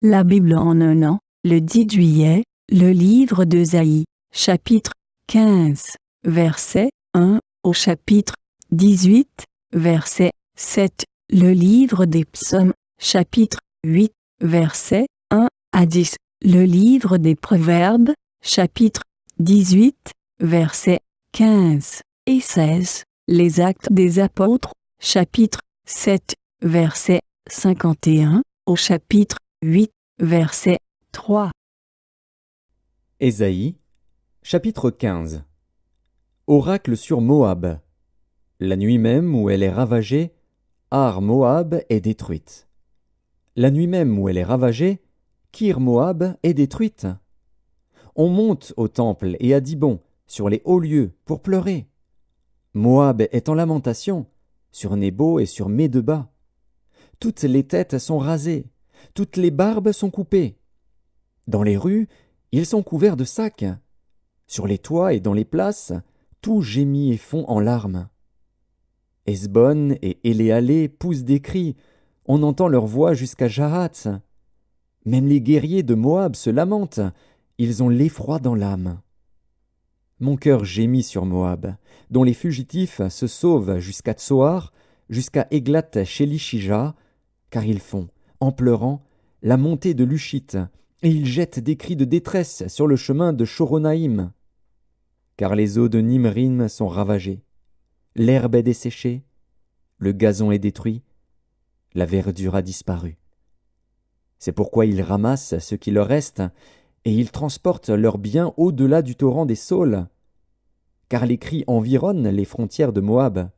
La Bible en un an, le 10 juillet, le livre d'Ésaïe, chapitre 15, verset 1 au chapitre 18, verset 7, le livre des psaumes, chapitre 8, verset 1 à 10, le livre des proverbes, chapitre 18, verset 15 et 16, les actes des apôtres, chapitre 7, verset 51, au chapitre 8, verset 3. Ésaïe, chapitre 15. Oracle sur Moab. La nuit même où elle est ravagée, Ar Moab est détruite. La nuit même où elle est ravagée, Kir Moab est détruite. On monte au temple et à Dibon, sur les hauts lieux, pour pleurer. Moab est en lamentation, sur Nébo et sur Médeba. Toutes les têtes sont rasées, toutes les barbes sont coupées. Dans les rues, ils sont couverts de sacs. Sur les toits et dans les places, tout gémit et fond en larmes. Hesbon et Éléalé poussent des cris, on entend leur voix jusqu'à Jahath. Même les guerriers de Moab se lamentent, ils ont l'effroi dans l'âme. Mon cœur gémit sur Moab, dont les fugitifs se sauvent jusqu'à Tsoar, jusqu'à Églat-Shélishija, car ils font, en pleurant, la montée de Lushit, et ils jettent des cris de détresse sur le chemin de Choronaïm. Car les eaux de Nimrim sont ravagées, l'herbe est desséchée, le gazon est détruit, la verdure a disparu. C'est pourquoi ils ramassent ce qui leur reste, et ils transportent leurs biens au-delà du torrent des saules. Car les cris environnent les frontières de Moab.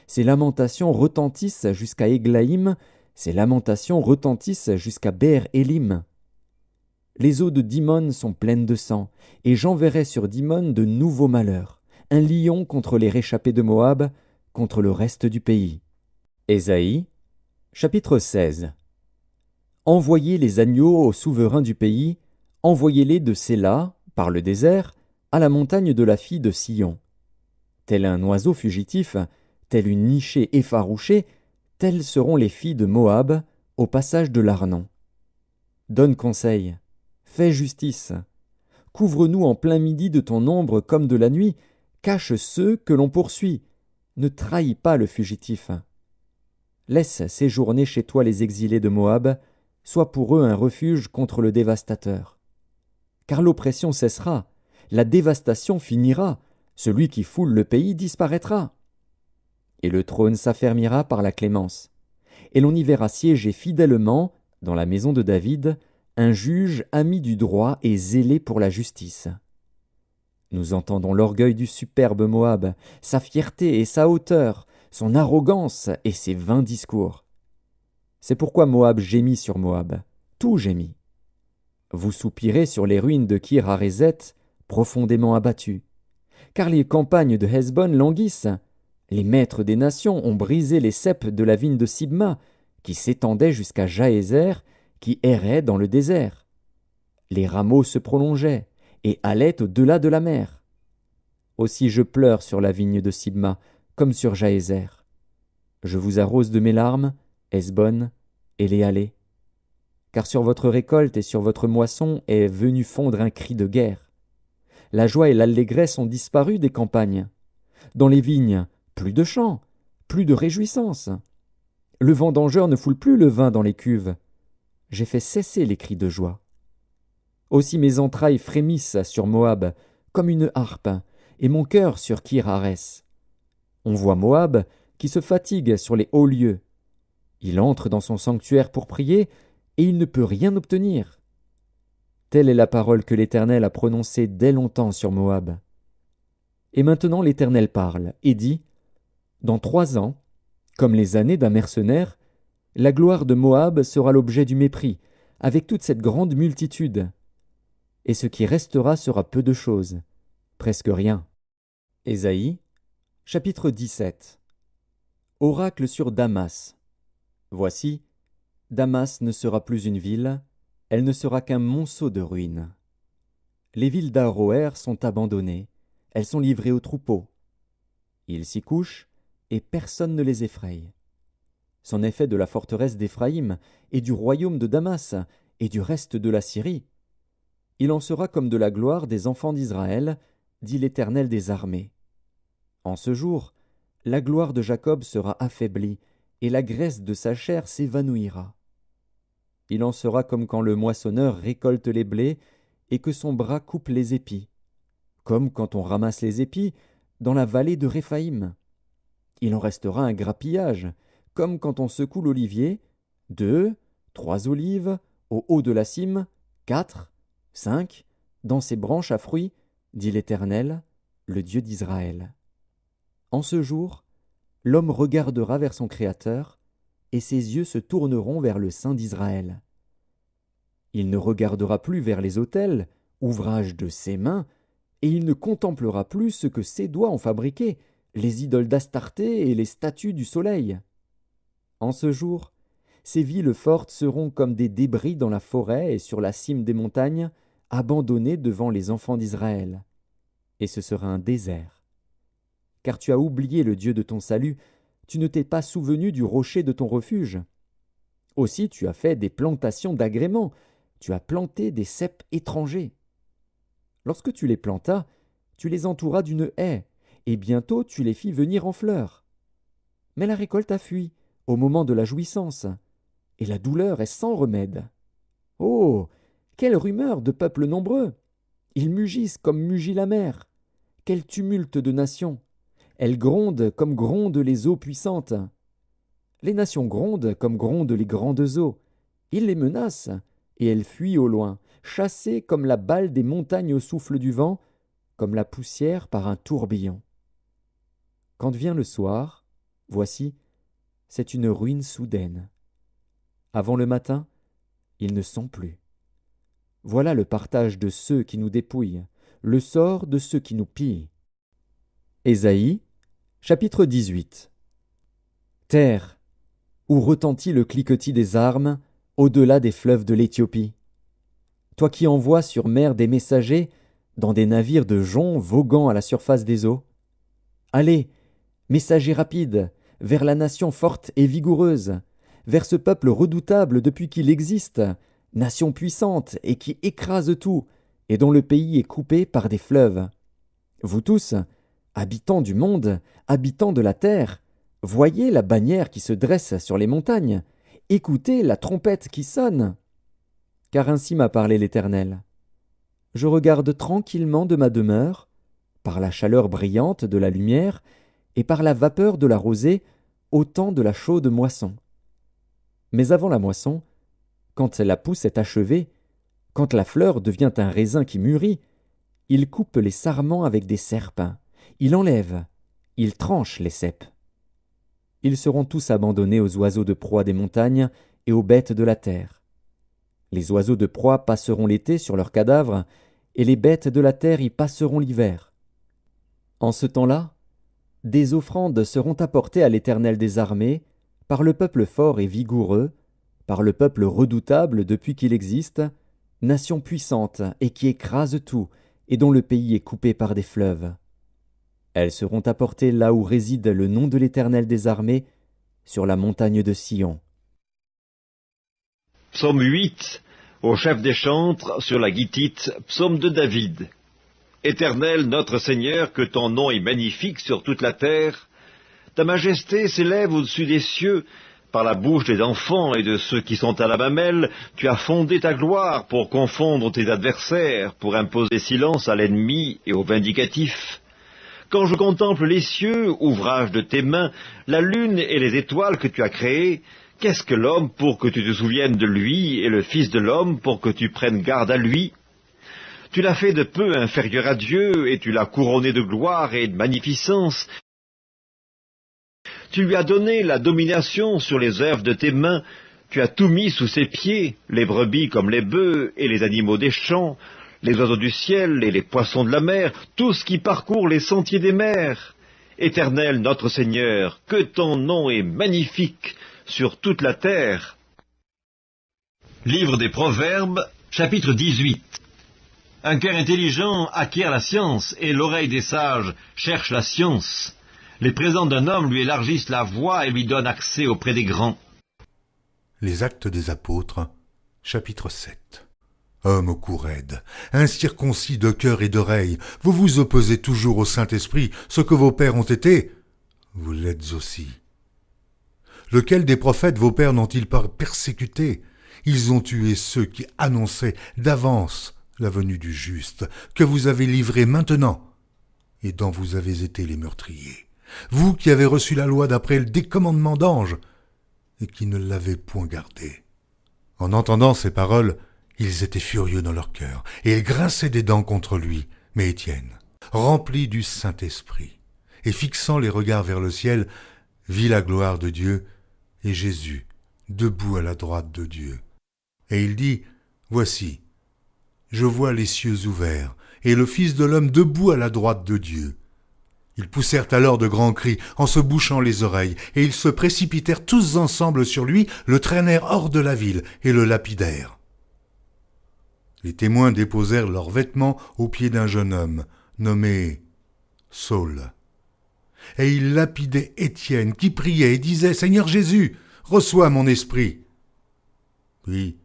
Ces lamentations retentissent jusqu'à Églaïm, ces lamentations retentissent jusqu'à Beer-Élim. Les eaux de Dimon sont pleines de sang, et j'enverrai sur Dimon de nouveaux malheurs, un lion contre les réchappés de Moab, contre le reste du pays. Ésaïe, chapitre 16. Envoyez les agneaux aux souverains du pays, envoyez-les de Séla, par le désert, à la montagne de la fille de Sion. Tel un oiseau fugitif, tel une nichée effarouchée, telles seront les filles de Moab, au passage de l'Arnon. Donne conseil, fais justice. Couvre-nous en plein midi de ton ombre comme de la nuit, cache ceux que l'on poursuit. Ne trahis pas le fugitif. Laisse séjourner chez toi les exilés de Moab, sois pour eux un refuge contre le dévastateur. Car l'oppression cessera, la dévastation finira, celui qui foule le pays disparaîtra. Et le trône s'affermira par la clémence, et l'on y verra siéger fidèlement, dans la maison de David, un juge ami du droit et zélé pour la justice. Nous entendons l'orgueil du superbe Moab, sa fierté et sa hauteur, son arrogance et ses vains discours. C'est pourquoi Moab gémit sur Moab, tout gémit. Vous soupirez sur les ruines de Kir-Harézet, profondément abattues. Car les campagnes de Hesbon languissent. Les maîtres des nations ont brisé les ceps de la vigne de Sibma, qui s'étendait jusqu'à Jaézer, qui errait dans le désert. Les rameaux se prolongeaient et allaient au-delà de la mer. Aussi je pleure sur la vigne de Sibma, comme sur Jaézer. Je vous arrose de mes larmes, Hesbon, Éléalé. Car sur votre récolte et sur votre moisson est venu fondre un cri de guerre. La joie et l'allégresse ont disparu des campagnes. Dans les vignes, plus de chants, plus de réjouissance. Le vendangeur ne foule plus le vin dans les cuves. J'ai fait cesser les cris de joie. Aussi mes entrailles frémissent sur Moab, comme une harpe, et mon cœur sur Kir-Harès. On voit Moab qui se fatigue sur les hauts lieux. Il entre dans son sanctuaire pour prier, et il ne peut rien obtenir. Telle est la parole que l'Éternel a prononcée dès longtemps sur Moab. Et maintenant l'Éternel parle, et dit, « Dans 3 ans, comme les années d'un mercenaire, la gloire de Moab sera l'objet du mépris, avec toute cette grande multitude. Et ce qui restera sera peu de choses, presque rien. » Ésaïe, chapitre 17. Oracle sur Damas. Voici, Damas ne sera plus une ville, elle ne sera qu'un monceau de ruines. Les villes d'Aroër sont abandonnées, elles sont livrées aux troupeaux. Ils s'y couchent, et personne ne les effraie. C'en est fait de la forteresse d'Éphraïm et du royaume de Damas, et du reste de la Syrie. Il en sera comme de la gloire des enfants d'Israël, dit l'Éternel des armées. En ce jour, la gloire de Jacob sera affaiblie, et la graisse de sa chair s'évanouira. Il en sera comme quand le moissonneur récolte les blés, et que son bras coupe les épis, comme quand on ramasse les épis dans la vallée de Réphaïm. Il en restera un grappillage, comme quand on secoue l'olivier, 2, 3 olives, au haut de la cime, 4, 5, dans ses branches à fruits, dit l'Éternel, le Dieu d'Israël. En ce jour, l'homme regardera vers son Créateur, et ses yeux se tourneront vers le Saint d'Israël. Il ne regardera plus vers les autels, ouvrage de ses mains, et il ne contemplera plus ce que ses doigts ont fabriqué, les idoles d'Astarté et les statues du soleil. En ce jour, ces villes fortes seront comme des débris dans la forêt et sur la cime des montagnes, abandonnées devant les enfants d'Israël. Et ce sera un désert. Car tu as oublié le Dieu de ton salut, tu ne t'es pas souvenu du rocher de ton refuge. Aussi tu as fait des plantations d'agréments, tu as planté des ceps étrangers. Lorsque tu les plantas, tu les entouras d'une haie, et bientôt tu les fis venir en fleurs. Mais la récolte a fui, au moment de la jouissance, et la douleur est sans remède. Oh, quelle rumeur de peuples nombreux! Ils mugissent comme mugit la mer. Quel tumulte de nations! Elles grondent comme grondent les eaux puissantes. Les nations grondent comme grondent les grandes eaux. Ils les menacent, et elles fuient au loin, chassées comme la balle des montagnes au souffle du vent, comme la poussière par un tourbillon. Quand vient le soir, voici, c'est une ruine soudaine. Avant le matin, ils ne sont plus. Voilà le partage de ceux qui nous dépouillent, le sort de ceux qui nous pillent. Ésaïe, chapitre 18. Terre, où retentit le cliquetis des armes, au-delà des fleuves de l'Éthiopie. Toi qui envoies sur mer des messagers, dans des navires de joncs voguant à la surface des eaux. Allez, messagers rapides, vers la nation forte et vigoureuse, vers ce peuple redoutable depuis qu'il existe, nation puissante et qui écrase tout, et dont le pays est coupé par des fleuves. Vous tous, habitants du monde, habitants de la terre, voyez la bannière qui se dresse sur les montagnes, écoutez la trompette qui sonne. Car ainsi m'a parlé l'Éternel. Je regarde tranquillement de ma demeure, par la chaleur brillante de la lumière et par la vapeur de la rosée, au temps de la chaude moisson. Mais avant la moisson, quand la pousse est achevée, quand la fleur devient un raisin qui mûrit, il coupe les sarments avec des serpes, il enlève, il tranche les ceps. Ils seront tous abandonnés aux oiseaux de proie des montagnes et aux bêtes de la terre. Les oiseaux de proie passeront l'été sur leurs cadavres, et les bêtes de la terre y passeront l'hiver. En ce temps-là, des offrandes seront apportées à l'Éternel des armées, par le peuple fort et vigoureux, par le peuple redoutable depuis qu'il existe, nation puissante et qui écrase tout, et dont le pays est coupé par des fleuves. Elles seront apportées là où réside le nom de l'Éternel des armées, sur la montagne de Sion. Psaume 8, au chef des chantres, sur la guitite, psaume de David. Éternel, notre Seigneur, que ton nom est magnifique sur toute la terre. Ta majesté s'élève au-dessus des cieux. Par la bouche des enfants et de ceux qui sont à la mamelle, tu as fondé ta gloire pour confondre tes adversaires, pour imposer silence à l'ennemi et au vindicatif. Quand je contemple les cieux, ouvrage de tes mains, la lune et les étoiles que tu as créées, qu'est-ce que l'homme pour que tu te souviennes de lui, et le Fils de l'homme pour que tu prennes garde à lui? Tu l'as fait de peu inférieur à Dieu, et tu l'as couronné de gloire et de magnificence. Tu lui as donné la domination sur les œuvres de tes mains, tu as tout mis sous ses pieds, les brebis comme les bœufs, et les animaux des champs, les oiseaux du ciel et les poissons de la mer, tout ce qui parcourt les sentiers des mers. Éternel notre Seigneur, que ton nom est magnifique sur toute la terre. Livre des Proverbes, chapitre 18. Un cœur intelligent acquiert la science, et l'oreille des sages cherche la science. Les présents d'un homme lui élargissent la voie et lui donnent accès auprès des grands. Les Actes des Apôtres, Chapitre 7. Homme au cou raide, incirconcis de cœur et d'oreille, vous vous opposez toujours au Saint-Esprit, ce que vos pères ont été, vous l'êtes aussi. Lequel des prophètes vos pères n'ont-ils pas persécuté? Ils ont tué ceux qui annonçaient d'avance la venue du juste, que vous avez livré maintenant, et dont vous avez été les meurtriers. Vous qui avez reçu la loi d'après le décommandement d'ange, et qui ne l'avez point gardée. En entendant ces paroles, ils étaient furieux dans leur cœur, et ils grinçaient des dents contre lui. Mais Étienne, rempli du Saint-Esprit, et fixant les regards vers le ciel, vit la gloire de Dieu, et Jésus, debout à la droite de Dieu. Et il dit, « Voici, je vois les cieux ouverts, et le Fils de l'homme debout à la droite de Dieu. » Ils poussèrent alors de grands cris, en se bouchant les oreilles, et ils se précipitèrent tous ensemble sur lui, le traînèrent hors de la ville, et le lapidèrent. Les témoins déposèrent leurs vêtements aux pieds d'un jeune homme, nommé Saul. Et ils lapidaient Étienne, qui priait et disait, « Seigneur Jésus, reçois mon esprit. » Puis,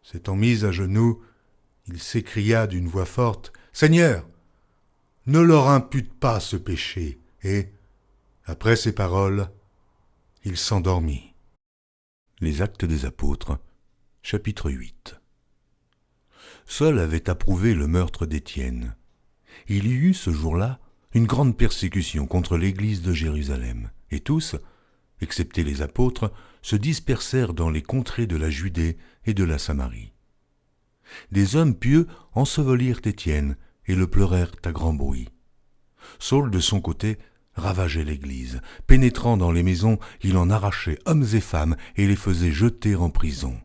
s'étant mis à genoux, il s'écria d'une voix forte, « Seigneur, ne leur impute pas ce péché. » Et, après ces paroles, il s'endormit. Les Actes des Apôtres, chapitre 8. Saul avait approuvé le meurtre d'Étienne. Il y eut ce jour-là une grande persécution contre l'église de Jérusalem, et tous, excepté les apôtres, se dispersèrent dans les contrées de la Judée et de la Samarie. Des hommes pieux ensevelirent Étienne et le pleurèrent à grand bruit. Saul, de son côté, ravageait l'église. Pénétrant dans les maisons, il en arrachait hommes et femmes et les faisait jeter en prison.